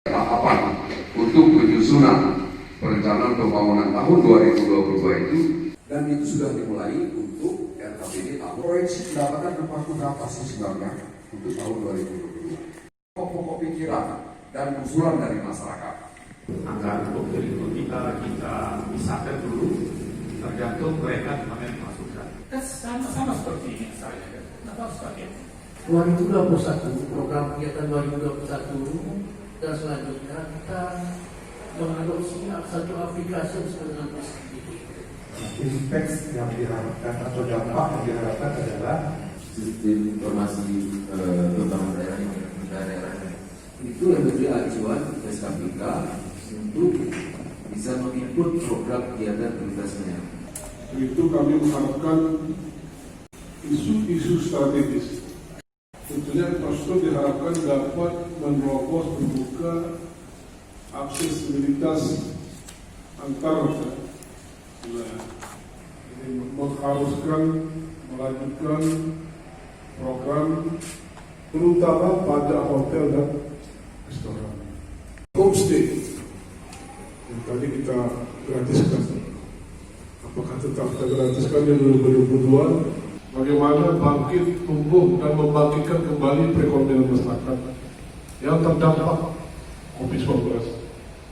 tahapan untuk penyusunan perencanaan pembangunan tahun 2022 itu, dan itu sudah dimulai untuk RKPD tahun. Proyeksi pendapatan terpaku berapa sih sebenarnya untuk tahun 2022? Pokok pikiran dan usulan dari masyarakat. Anggaran untuk itu kita pisahkan dulu, tergantung mereka kemarin masukan. Kan sama seperti ini saya kan, apa sebagainya. 2021 program kegiatan 2021 dan selanjutnya kita mengadopsi satu aplikasi dengan impact yang diharapkan atau dampak yang diharapkan adalah sistem informasi pembangunan daerah itu yang menjadi acuan SKPK untuk bisa menginput program kegiatan prioritasnya. Itu kami mengharapkan isu-isu strategis. Tentunya infrastruktur diharapkan dapat menerobos membuka aksesibilitas antar wilayah. Ini mengharuskan melanjutkan program terutama pada hotel dan restoran. Homestay yang tadi kita gratiskan. Apakah tetap kita gratiskan di 2022? Bagaimana bangkit, tumbuh dan membangkitkan kembali perekonomian masyarakat yang terdampak COVID-19.